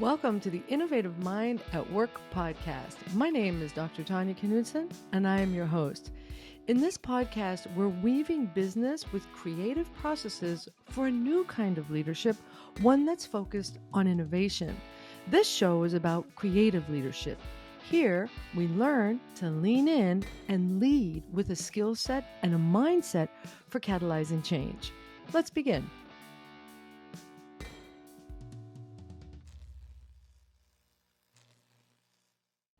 Welcome to the Innovative Mind at Work podcast. My name is Dr. Tanya Knudsen, and I am your host. In this podcast, we're weaving business with creative processes for a new kind of leadership, one that's focused on innovation. This show is about creative leadership. Here, we learn to lean in and lead with a skill set and a mindset for catalyzing change. Let's begin.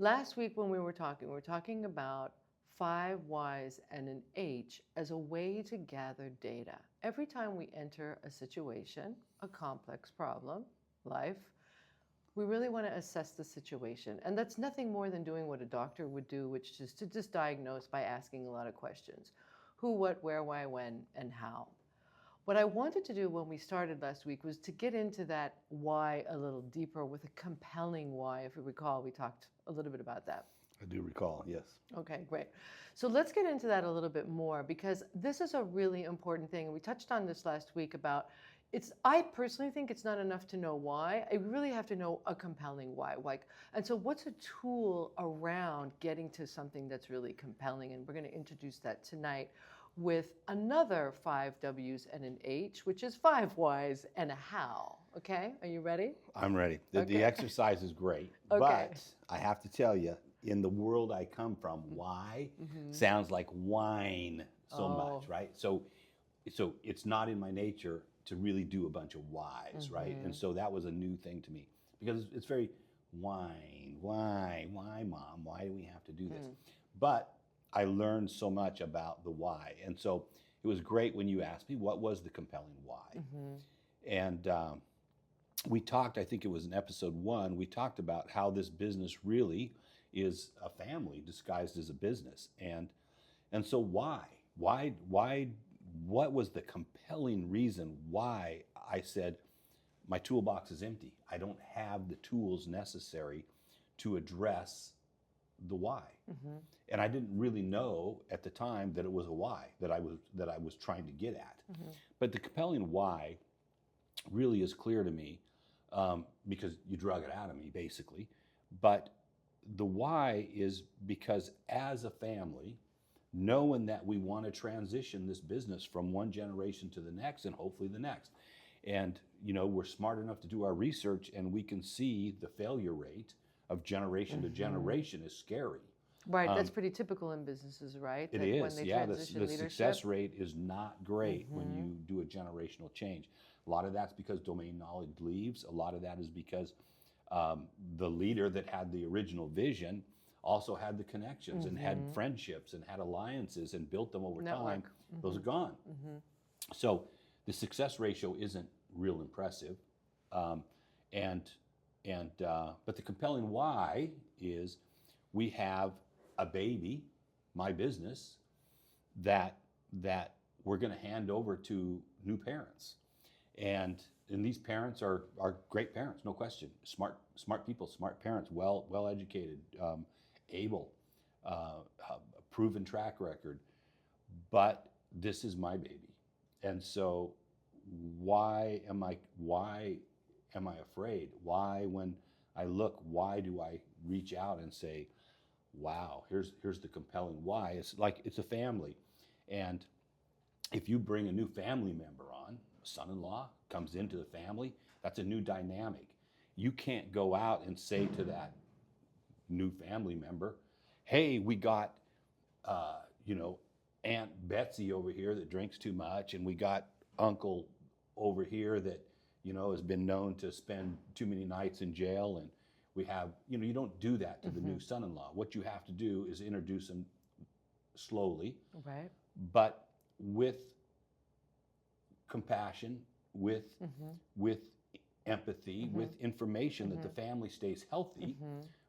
Last week when we were talking about 5 Ys and an H as a way to gather data. Every time we enter a situation, a complex problem, life, we really want to assess the situation. And that's nothing more than doing what a doctor would do, which is to just diagnose by asking a lot of questions. Who, what, where, why, when, and how. What I wanted to do when we started last week was to get into that why a little deeper with a compelling why. If you recall, we talked a little bit about that. I do recall, yes. Okay, great. So let's get into that a little bit more because this is a really important thing. And we touched on this last week about I personally think it's not enough to know why. I really have to know a compelling why. And so what's a tool around getting to something that's really compelling? And we're going to introduce that tonight with another 5 W's and an H, which is 5 Y's and a how. Okay, are you ready? I'm ready. The exercise is great, but I have to tell you, in the world I come from, why sounds like wine so much, right? So it's not in my nature to really do a bunch of whys, right? And so that was a new thing to me because it's very wine, why, mom? Why do we have to do this? But I learned so much about the why. And so it was great when you asked me, what was the compelling why? And we talked, I think it was in episode 1, we talked about how this business really is a family disguised as a business. And so why? What was the compelling reason why I said, my toolbox is empty. I don't have the tools necessary to address the why. And I didn't really know at the time that it was a why that I was trying to get at. But the compelling why really is clear to me because you drug it out of me basically. But the why is because as a family, knowing that we want to transition this business from one generation to the next and hopefully the next. And we're smart enough to do our research and we can see the failure rate of generation to generation is scary. Right, that's pretty typical in businesses, right? It is, when they transition the success rate is not great when you do a generational change. A lot of that's because domain knowledge leaves. A lot of that is because the leader that had the original vision also had the connections and had friendships and had alliances and built them over time. Those are gone. So the success ratio isn't real impressive. But the compelling why is we have a baby, my business, that we're going to hand over to new parents. And these parents are great parents, no question. Smart people, smart parents, well educated, able, proven track record. But this is my baby. And so why am I afraid? Why, when I look, why do I reach out and say, wow, here's the compelling why? It's a family. And if you bring a new family member on, a son-in-law comes into the family, that's a new dynamic. You can't go out and say to that new family member, hey, we got, Aunt Betsy over here that drinks too much, and we got Uncle over here that, has been known to spend too many nights in jail, and we have, you don't do that to the new son-in-law. What you have to do is introduce him slowly, right? But with compassion, with empathy, with information that the family stays healthy.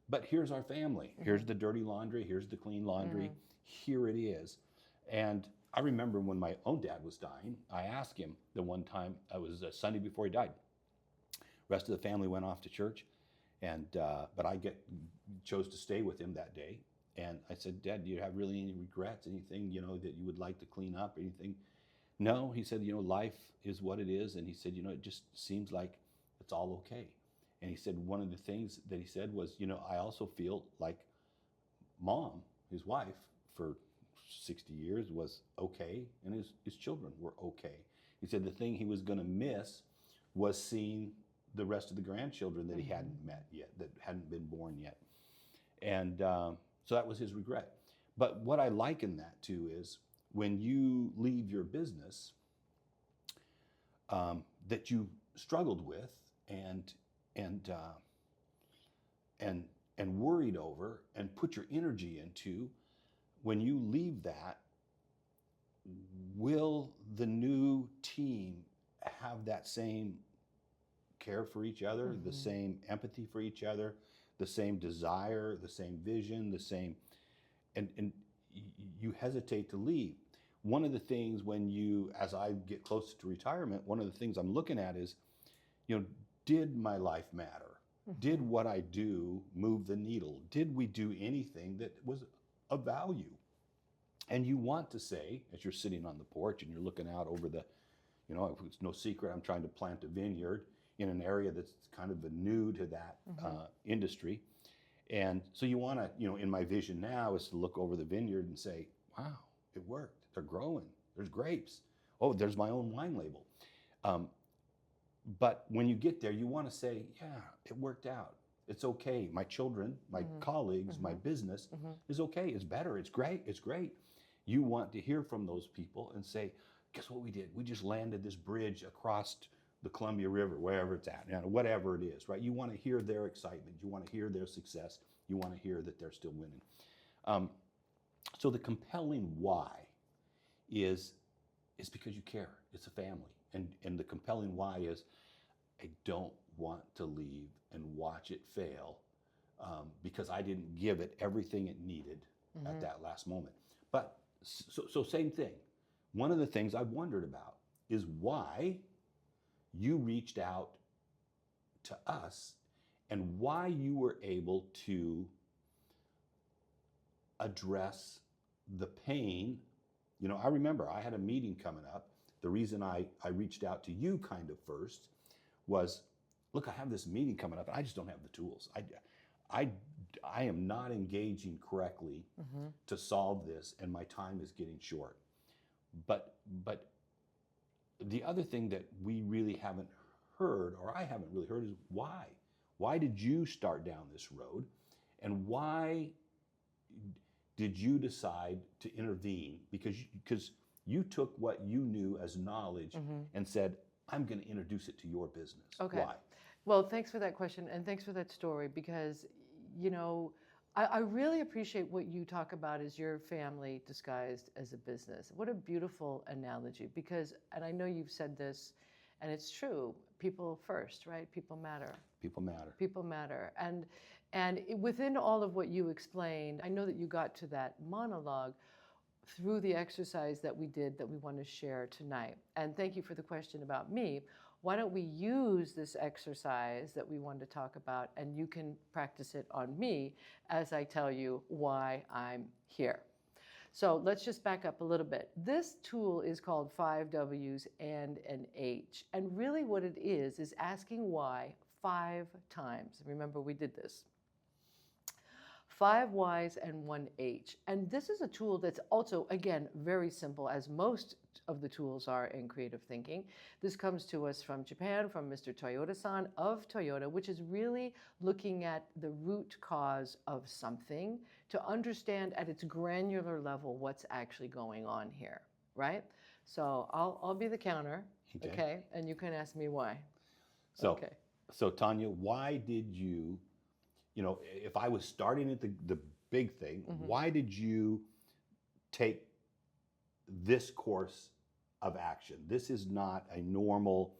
But here's our family. Here's the dirty laundry. Here's the clean laundry. Here it is. And I remember when my own dad was dying, I asked him the one time, it was a Sunday before he died. Rest of the family went off to church. But I chose to stay with him that day. And I said, Dad, do you have really any regrets? Anything, that you would like to clean up? Anything? No, he said, life is what it is. And he said, it just seems like it's all okay. And he said one of the things that he said was, I also feel like Mom, his wife, for 60 years was okay, and his children were okay. He said the thing he was going to miss was seeing the rest of the grandchildren that he hadn't met yet, that hadn't been born yet. And so that was his regret. But what I liken that to is when you leave your business that you struggled with and worried over and put your energy into, when you leave that, will the new team have that same care for each other, the same empathy for each other, the same desire, the same vision, the same, and you hesitate to leave. One of the things as I get closer to retirement, one of the things I'm looking at is, did my life matter? Did what I do move the needle? Did we do anything that was of value? And you want to say, as you're sitting on the porch and you're looking out over the, it's no secret, I'm trying to plant a vineyard in an area that's kind of new to that industry. And so you want to, in my vision now is to look over the vineyard and say, wow, it worked. They're growing. There's grapes. Oh, there's my own wine label. But when you get there, you want to say, yeah, it worked out. It's okay. My children, my colleagues, my business is okay. It's better. It's great. It's great. You want to hear from those people and say, guess what we did? We just landed this bridge across the Columbia River, wherever it's at, whatever it is, right? You want to hear their excitement. You want to hear their success. You want to hear that they're still winning. So the compelling why is because you care. It's a family. And the compelling why is, I don't want to leave and watch it fail because I didn't give it everything it needed at that last moment. But so same thing. One of the things I've wondered about is why you reached out to us and why you were able to address the pain. I remember I had a meeting coming up. The reason I reached out to you kind of first was, look, I have this meeting coming up and I just don't have the tools. I am not engaging correctly to solve this, and my time is getting short. But the other thing that we really haven't heard, or I haven't really heard, is why? Why did you start down this road? And why did you decide to intervene? Because you took what you knew as knowledge and said, I'm going to introduce it to your business. Okay. Why? Well, thanks for that question, and thanks for that story, because, I really appreciate what you talk about as your family disguised as a business. What a beautiful analogy, because, and I know you've said this, and it's true, people first, right? People matter. People matter. People matter. And within all of what you explained, I know that you got to that monologue through the exercise that we did that we want to share tonight. And thank you for the question about me. Why don't we use this exercise that we want to talk about, and you can practice it on me as I tell you why I'm here. So let's just back up a little bit. This tool is called 5 W's and an H. And really what it is asking why 5 times. Remember, we did this. 5 Y's and 1 H. And this is a tool that's also, again, very simple, as most of the tools are in creative thinking. This comes to us from Japan, from Mr. Toyota-san of Toyota, which is really looking at the root cause of something to understand at its granular level what's actually going on here, right? So I'll be the counter, okay? And you can ask me why. So Tanya, why did you, if I was starting at the big thing, why did you take this course of action? This is not a normal,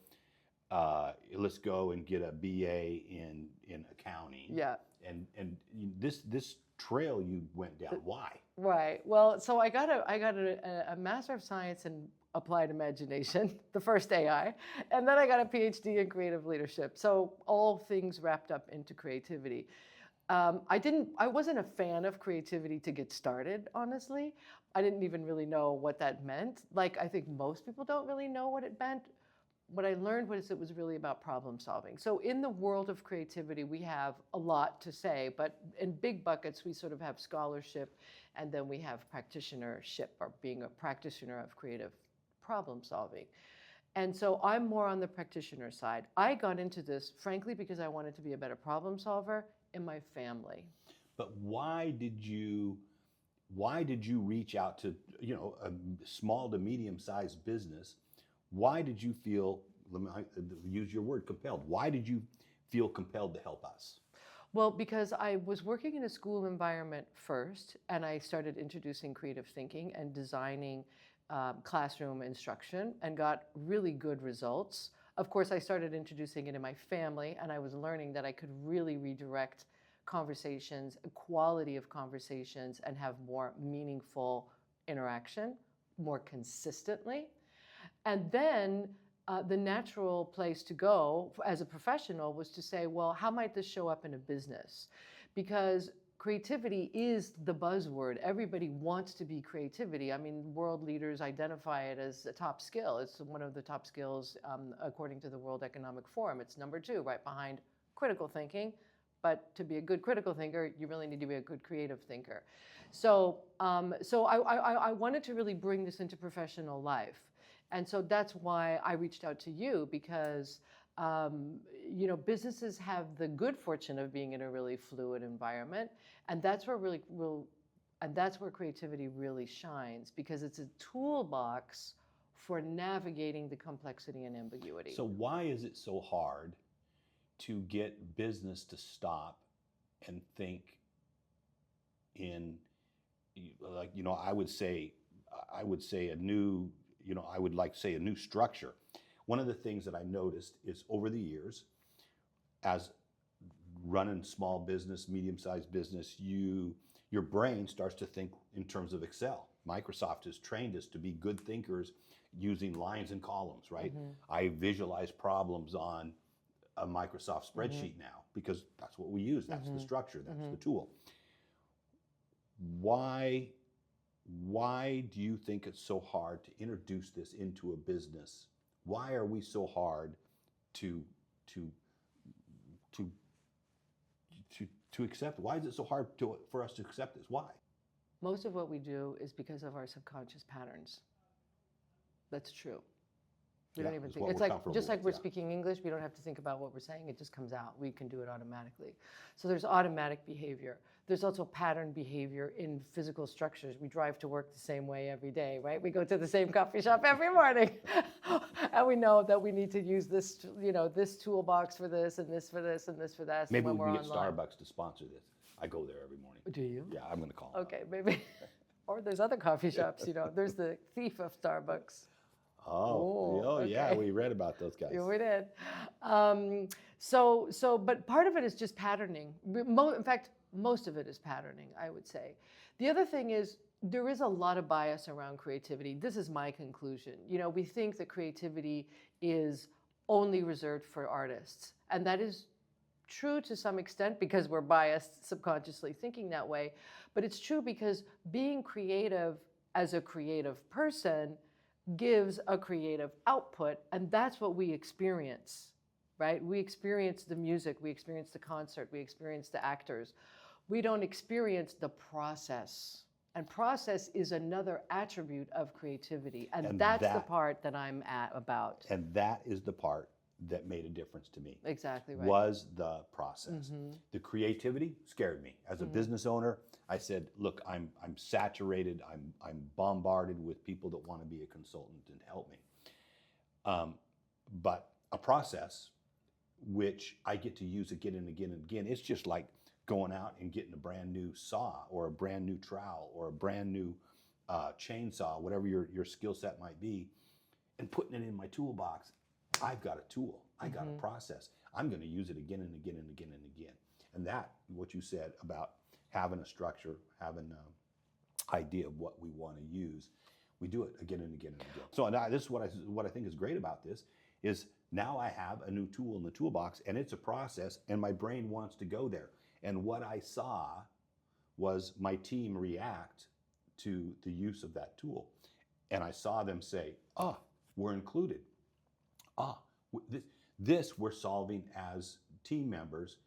let's go and get a BA in accounting. Yeah. And this trail you went down, why? Right. Well, so I got a Master of Science in Applied Imagination, the first AI, and then I got a PhD in Creative Leadership. So all things wrapped up into creativity. I wasn't a fan of creativity to get started, honestly. I didn't even really know what that meant. Like, I think most people don't really know what it meant. what I learned was it was really about problem solving. So in the world of creativity, we have a lot to say, but in big buckets, we sort of have scholarship, and then we have practitionership, or being a practitioner of creative problem solving. And so I'm more on the practitioner side. I got into this, frankly, because I wanted to be a better problem solver in my family. But why did you reach out to, a small to medium-sized business? Why did you feel, let me use your word, compelled? Why did you feel compelled to help us? Well, because I was working in a school environment first, and I started introducing creative thinking and designing classroom instruction, and got really good results. Of course, I started introducing it in my family, and I was learning that I could really redirect conversations, quality of conversations, and have more meaningful interaction more consistently. And then the natural place to go as a professional was to say, well, how might this show up in a business? Because creativity is the buzzword. Everybody wants to be creativity. I mean, world leaders identify it as a top skill. It's one of the top skills according to the World Economic Forum. It's number 2, right behind critical thinking. But to be a good critical thinker, you really need to be a good creative thinker. So I wanted to really bring this into professional life. And so that's why I reached out to you, because businesses have the good fortune of being in a really fluid environment, and that's where that's where creativity really shines, because it's a toolbox for navigating the complexity and ambiguity. So why is it so hard to get business to stop and think in, I would say a new, I would like to say a new structure. One of the things that I noticed is over the years, as running small business, medium-sized business, your brain starts to think in terms of Excel. Microsoft has trained us to be good thinkers using lines and columns, right? Mm-hmm. I visualize problems on a Microsoft spreadsheet now, because that's what we use. That's the structure. That's the tool. Why do you think it's so hard to introduce this into a business? Why are we so hard to accept? Why is it so hard for us to accept this? Why? Most of what we do is because of our subconscious patterns. That's true. We don't even think. It's like, just like we're speaking English, we don't have to think about what we're saying. It just comes out. We can do it automatically. So there's automatic behavior. There's also pattern behavior in physical structures. We drive to work the same way every day, right? We go to the same coffee shop every morning. And we know that we need to use this, this toolbox for this, and this for this, and this for that. Maybe we can get Starbucks to sponsor this. I go there every morning. Do you? Yeah, I'm going to call them. Okay, maybe. Or there's other coffee shops, There's the thief of Starbucks. Okay. Yeah, we read about those guys. Yeah, we did. But part of it is just patterning. In fact, most of it is patterning, I would say. The other thing is, there is a lot of bias around creativity. This is my conclusion. We think that creativity is only reserved for artists. And that is true to some extent, because we're biased subconsciously thinking that way. But it's true because being creative as a creative person gives a creative output, and that's what we experience, right? We experience the music, we experience the concert, we experience the actors. We don't experience the process. And process is another attribute of creativity, and that's the part that I'm about. And that is the part that made a difference to me. Exactly right. Was the process. The creativity scared me. As a business owner, I said, look, I'm saturated, I'm bombarded with people that want to be a consultant and help me. But a process which I get to use again and again and again, it's just like going out and getting a brand new saw or a brand new trowel or a brand new chainsaw, whatever your skill set might be, and putting it in my toolbox. I've got a tool. I got a process. I'm going to use it again and again and again and again. And that, what you said about having a structure, having an idea of what we want to use, we do it again and again and again. So now, this is what I think is great about this is now I have a new tool in the toolbox, and it's a process, and my brain wants to go there. And what I saw was my team react to the use of that tool. And I saw them say, we're included. This we're solving as team members.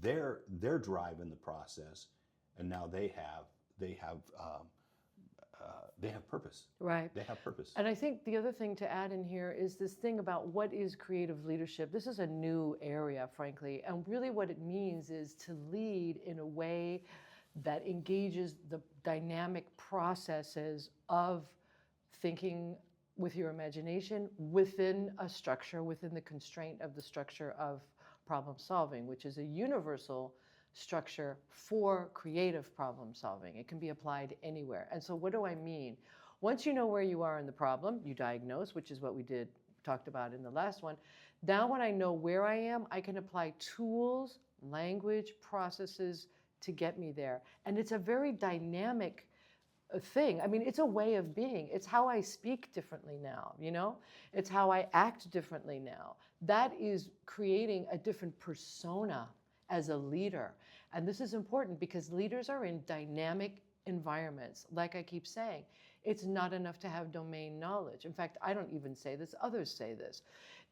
They're driving the process, and now they have purpose. Right. They have purpose. And I think the other thing to add in here is this thing about what is creative leadership. This is a new area, frankly, and really what it means is to lead in a way that engages the dynamic processes of thinking with your imagination within a structure, within the constraint of the structure of problem solving, which is a universal structure for creative problem solving. It can be applied anywhere. And so what do I mean? Once you know where you are in the problem, you diagnose, which is what we talked about in the last one. Now when I know where I am, I can apply tools, language, processes to get me there. And it's a very dynamic thing. I mean, it's a way of being. It's how I speak differently now, you know? It's how I act differently now. That is creating a different persona as a leader. And this is important because leaders are in dynamic environments. Like I keep saying, it's not enough to have domain knowledge. In fact, I don't even say this, others say this.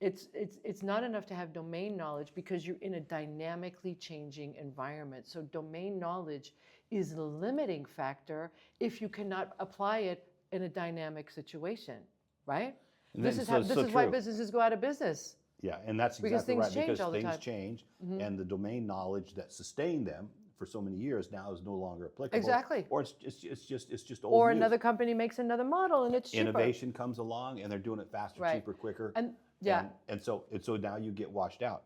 It's not enough to have domain knowledge because you're in a dynamically changing environment. So domain knowledge is the limiting factor if you cannot apply it in a dynamic situation, right? This is why businesses go out of business. Yeah, and that's because exactly right. Change because all the things time. change, Mm-hmm. and the domain knowledge that sustained them for so many years now is no longer applicable. Exactly. Or it's just old Or news. another company makes another model and it's cheaper. Innovation comes along and they're doing it faster, Right. cheaper, quicker. And yeah. And so now you get washed out.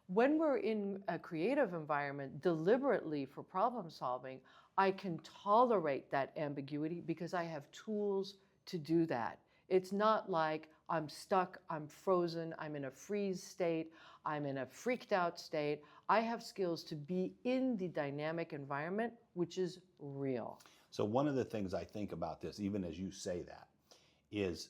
When we're in a creative environment deliberately for problem solving, I can tolerate that ambiguity because I have tools to do that. It's not like I'm stuck, I'm frozen, I'm in a freeze state, I'm in a freaked out state. I have skills to be in the dynamic environment, which is real. So one of the things I think about this, even as you say that, is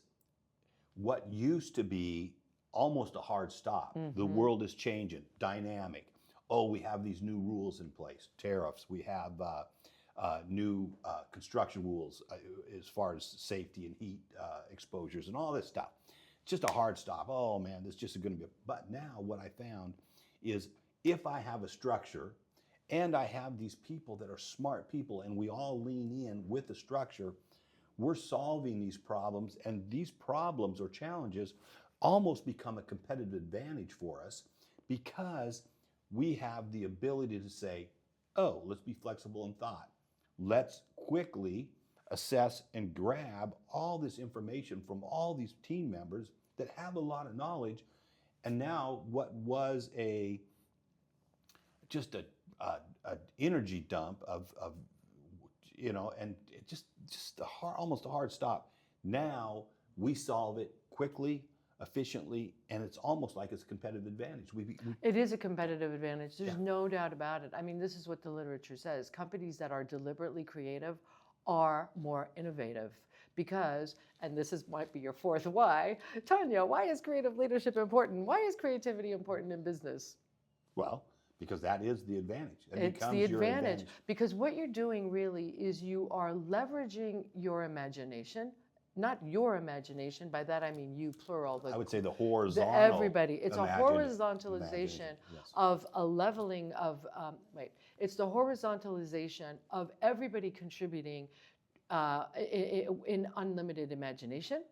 what used to be almost a hard stop. Mm-hmm. The world is changing, dynamic. Oh, we have these new rules in place, tariffs. We have new construction rules as far as safety and heat exposures and all this stuff. Just a hard stop. Oh man, this just going to be. But now what I found is if I have a structure and I have these people that are smart people and we all lean in with the structure, we're solving these problems, and these problems or challenges almost become a competitive advantage for us because we have the ability to say, oh, let's be flexible in thought. Let's quickly assess and grab all this information from all these team members that have a lot of knowledge. And now what was just an energy dump of and it just almost a hard stop. Now we solve it quickly, efficiently, and it's almost like it's a competitive advantage. It is a competitive advantage. There's Yeah. no doubt about it. I mean, this is what the literature says. Companies that are deliberately creative are more innovative because, and might be your fourth why, Tanya, why is creative leadership important? Why is creativity important in business? Well, because that is the advantage. It It's becomes the your advantage because what you're doing really is you are leveraging your imagination, not your imagination. By that I mean you, plural. I would say the horizontal. Everybody. It's a horizontalization yes. of a leveling of, it's the horizontalization of everybody contributing in unlimited imagination.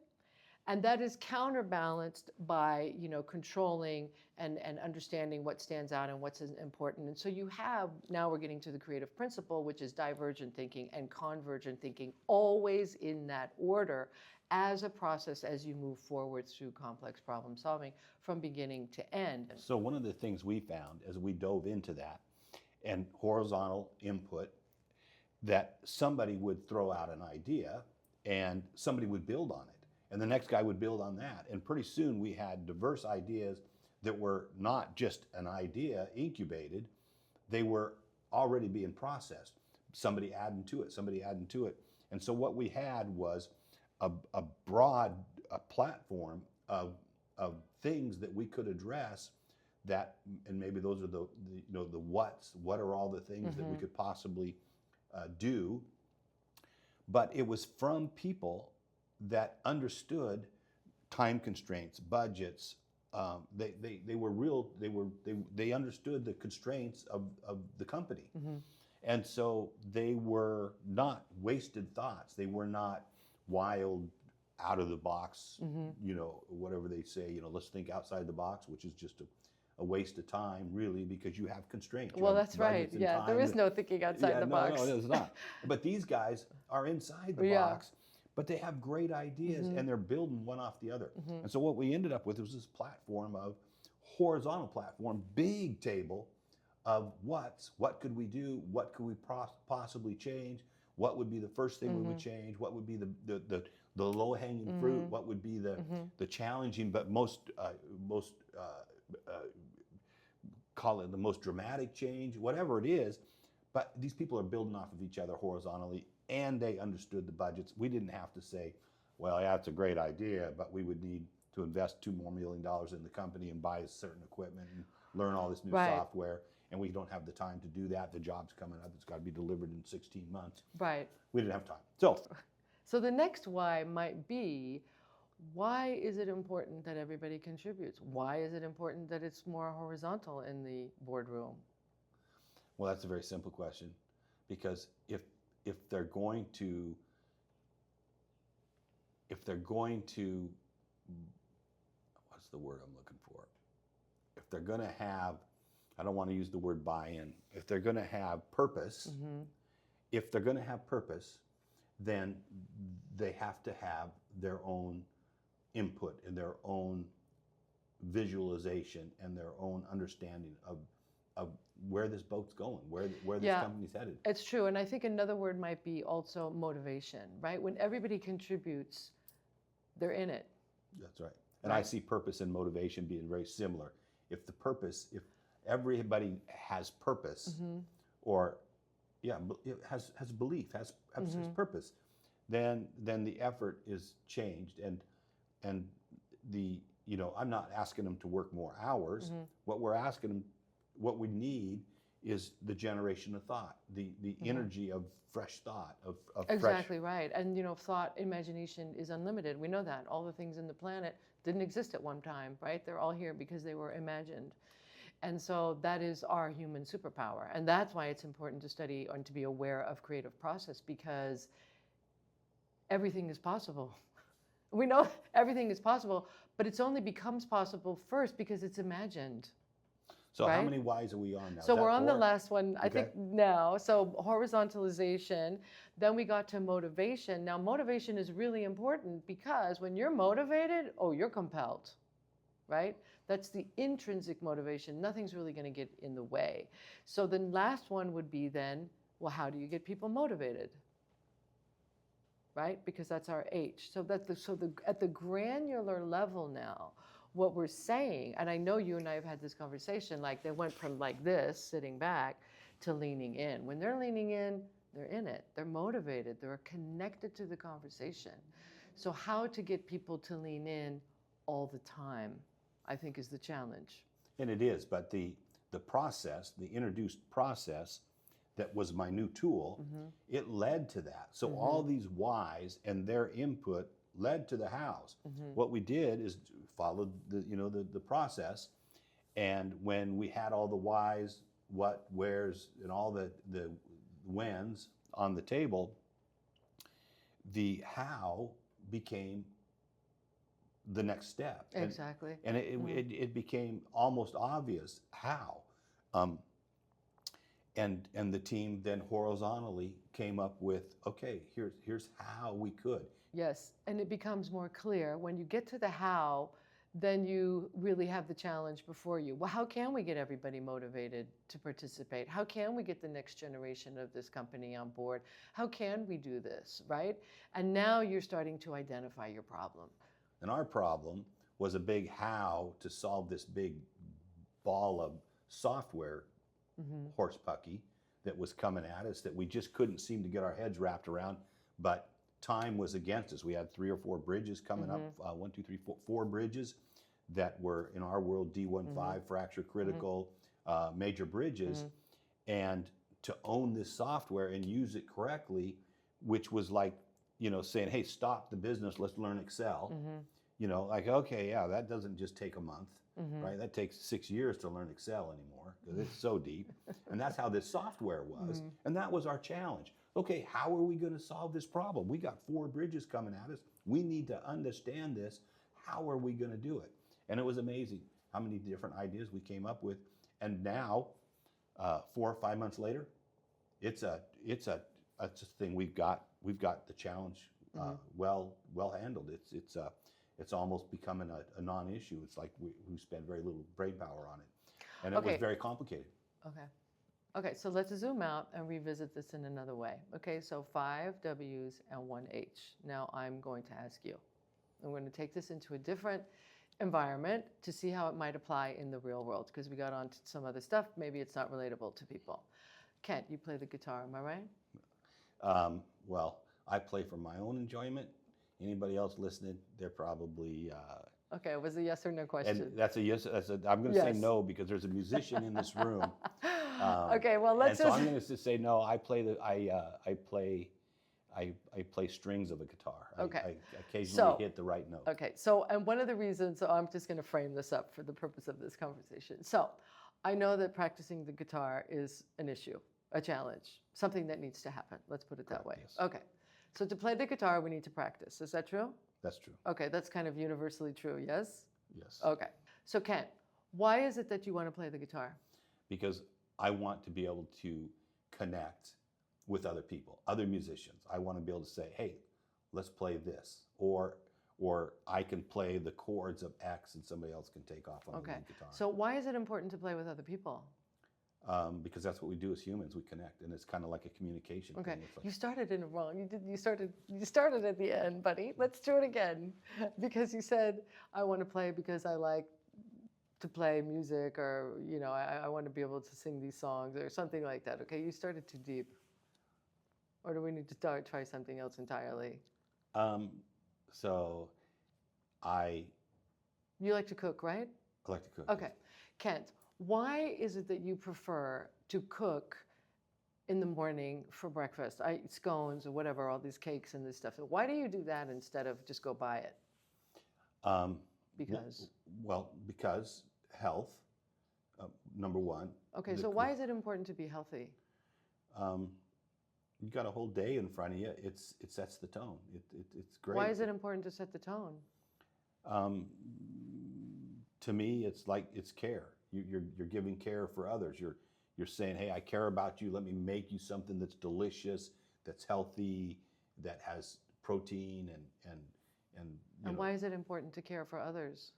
And that is counterbalanced by, controlling and understanding what stands out and what's important. And so you have, now we're getting to the creative principle, which is divergent thinking and convergent thinking, always in that order as a process as you move forward through complex problem solving from beginning to end. So one of the things we found as we dove into that and horizontal input, that somebody would throw out an idea and somebody would build on it. And the next guy would build on that. And pretty soon we had diverse ideas that were not just an idea incubated, they were already being processed. Somebody adding to it. And so what we had was a broad platform of things that we could address that, and maybe those are the what's, what are all the things that we could possibly do. But it was from people that understood time constraints, budgets. They were real. They understood the constraints of the company, and so they were not wasted thoughts. They were not wild, out of the box. Whatever they say. Let's think outside the box, which is just a waste of time, really, because you have constraints. Well, that's right. Yeah, there is no thinking outside the box. No, there's not. But these guys are inside the box, but they have great ideas, and they're building one off the other. And so what we ended up with was this platform of horizontal platform, big table of what could we do, what could we possibly change, what would be the first thing we would change, what would be the low-hanging fruit, what would be the challenging but most call it the most dramatic change, whatever it is. But these people are building off of each other horizontally, and they understood the budgets. We didn't have to say, well, yeah, it's a great idea, but we would need to invest $2 more million in the company and buy certain equipment and learn all this new software. And we don't have the time to do that. The job's coming up. It's got to be delivered in 16 months. Right. We didn't have time. So the next why might be, why is it important that everybody contributes? Why is it important that it's more horizontal in the boardroom? Well, that's a very simple question, because if they're going to what's the word I'm looking for? If they're going to have, I don't want to use the word buy-in. If they're going to have purpose, then they have to have their own input and their own visualization and their own understanding of where this boat's going, where this company's headed. It's true, and I think another word might be also motivation, right? When everybody contributes, they're in it. That's right. And I see purpose and motivation being very similar. If everybody has purpose, or has belief, has purpose, then the effort is changed, and I'm not asking them to work more hours. What we're asking them, what we need is the generation of thought, the energy of fresh thought, of exactly right. And thought, imagination is unlimited. We know that. All the things in the planet didn't exist at one time, right? They're all here because they were imagined. And so that is our human superpower. And that's why it's important to study and to be aware of creative process, because everything is possible. We know everything is possible, but it only becomes possible first because it's imagined. So how many whys are we on now? So we're on the last one, I think now. So horizontalization, then we got to motivation. Now motivation is really important, because when you're motivated, you're compelled, right? That's the intrinsic motivation. Nothing's really going to get in the way. So the last one would be then, well, how do you get people motivated? Right? Because that's our H. So at the granular level now, what we're saying, and I know you and I have had this conversation, like they went from like this, sitting back, to leaning in. When they're leaning in, they're in it. They're motivated. They're connected to the conversation. So how to get people to lean in all the time, I think, is the challenge. And it is, but the process, the introduced process that was my new tool, it led to that. So all these whys and their input led to the hows. What we did is followed the process, and when we had all the whys, what, wheres, and all the whens on the table, the how became the next step. Exactly. And it became almost obvious how. And the team then horizontally came up with, okay, here's how we could. Yes, and it becomes more clear. When you get to the how, then you really have the challenge before you. Well, how can we get everybody motivated to participate? How can we get the next generation of this company on board? How can we do this, right? And now you're starting to identify your problem. And our problem was a big how to solve this big ball of software horsepucky that was coming at us that we just couldn't seem to get our heads wrapped around. But time was against us. We had 3 or 4 bridges coming up, 4 bridges that were, in our world, D15 fracture critical major bridges. And to own this software and use it correctly, which was like, saying, hey, stop the business, let's learn Excel. like, okay, yeah, that doesn't just take a month, Mm-hmm. right? That takes 6 years to learn Excel anymore because it's so deep. And that's how this software was. Mm-hmm. And that was our challenge. Okay, how are we going to solve this problem? We got 4 bridges coming at us. We need to understand this. How are we going to do it? And it was amazing how many different ideas we came up with. And now, 4 or 5 months later, it's a thing we've got the challenge well handled. It's almost becoming a non-issue. It's like we spend very little brain power on it, and it was very complicated. Okay, so let's zoom out and revisit this in another way. Okay, so 5 W's and 1 H. Now I'm going to ask you. I'm going to take this into a different environment to see how it might apply in the real world, because we got on to some other stuff. Maybe it's not relatable to people. Kent, you play the guitar, am I right? Well, I play for my own enjoyment. Anybody else listening, they're probably... Okay, it was a yes or no question. And that's a yes. I'm going to say no because there's a musician in this room. Okay, well let's. And so I'm going to say no. I play strings of a guitar. Okay. I occasionally hit the right note. Okay, so and one of the reasons, so I'm just going to frame this up for the purpose of this conversation. So I know that practicing the guitar is an issue, a challenge, something that needs to happen. Let's put it that way. Yes. Okay, so to play the guitar, we need to practice. Is that true? That's true. Okay, that's kind of universally true, yes? Yes. Okay, so Kent, why is it that you want to play the guitar? Because I want to be able to connect with other people, other musicians. I want to be able to say, hey, let's play this. Or I can play the chords of X and somebody else can take off on the lead guitar. So why is it important to play with other people? Because that's what we do as humans. We connect, and it's kind of like a communication thing. It's like, you started in it wrong. You started at the end, buddy. Let's do it again. Because you said, I want to play because I like to play music, or I want to be able to sing these songs or something like that. Okay, you started too deep. Or do we need to try something else entirely? So You like to cook, right? I like to cook. Okay. Kent, why is it that you prefer to cook in the morning for breakfast? I eat scones or whatever, all these cakes and this stuff. Why do you do that instead of just go buy it? Because? Well, because health, number one. Okay, so why is it important to be healthy? You've got a whole day in front of you. It sets the tone. It's great. Why is it important to set the tone? To me, it's care. You're giving care for others. You're saying, hey, I care about you. Let me make you something that's delicious, that's healthy, that has protein And why is it important to care for others?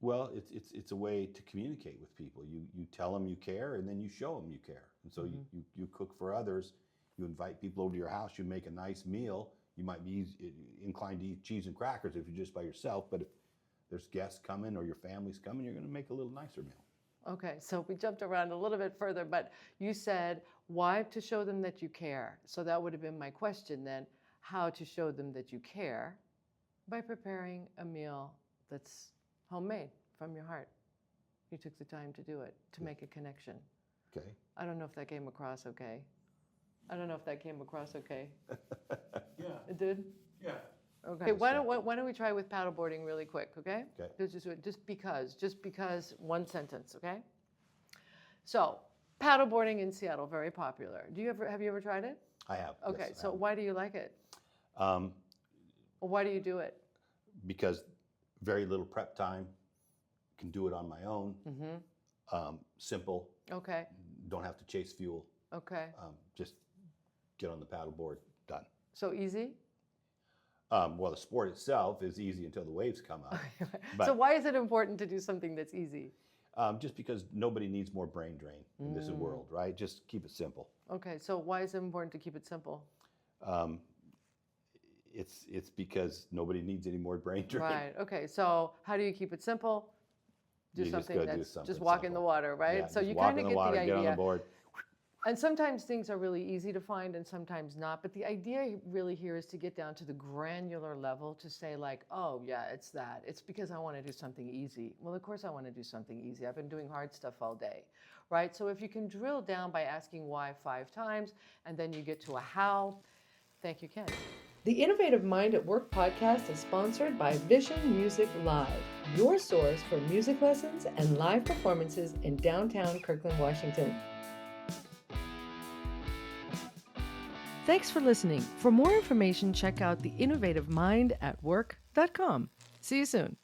Well, it's a way to communicate with people. You tell them you care, and then you show them you care. And so you cook for others. You invite people over to your house. You make a nice meal. You might be inclined to eat cheese and crackers if you're just by yourself. But if there's guests coming or your family's coming, you're going to make a little nicer meal. Okay, so we jumped around a little bit further, but you said why to show them that you care. So that would have been my question then, how to show them that you care by preparing a meal that's homemade from your heart. You took the time to do it, to make a connection. Okay. I don't know if that came across okay. Yeah. It did? Yeah. Okay, why don't we try with paddleboarding really quick, okay? Okay. Just because, one sentence, okay? So, paddleboarding in Seattle, very popular. Have you ever tried it? I have. Okay, yes, so why do you like it? Or why do you do it? Because very little prep time, can do it on my own. Simple. Okay, Don't have to chase fuel. okay. Just get on the paddleboard, done. So easy? Well, the sport itself is easy until the waves come up. So why is it important to do something that's easy? Just because nobody needs more brain drain in this world, right? Just keep it simple. Okay, so why is it important to keep it simple? It's because nobody needs any more brain drain. Right, okay, so how do you keep it simple? You just something go do that's something just walk in simple. the water, right? Yeah, so just you walk kind in of the get water, the idea. Get on the board. And sometimes things are really easy to find and sometimes not. But the idea really here is to get down to the granular level to say like, oh yeah, it's that. It's because I want to do something easy. Well, of course I want to do something easy. I've been doing hard stuff all day, right? So if you can drill down by asking why 5 times and then you get to a how, thank you, Ken. The Innovative Mind at Work podcast is sponsored by Vision Music Live, your source for music lessons and live performances in downtown Kirkland, Washington. Thanks for listening. For more information, check out theinnovativmindatwork.com. See you soon.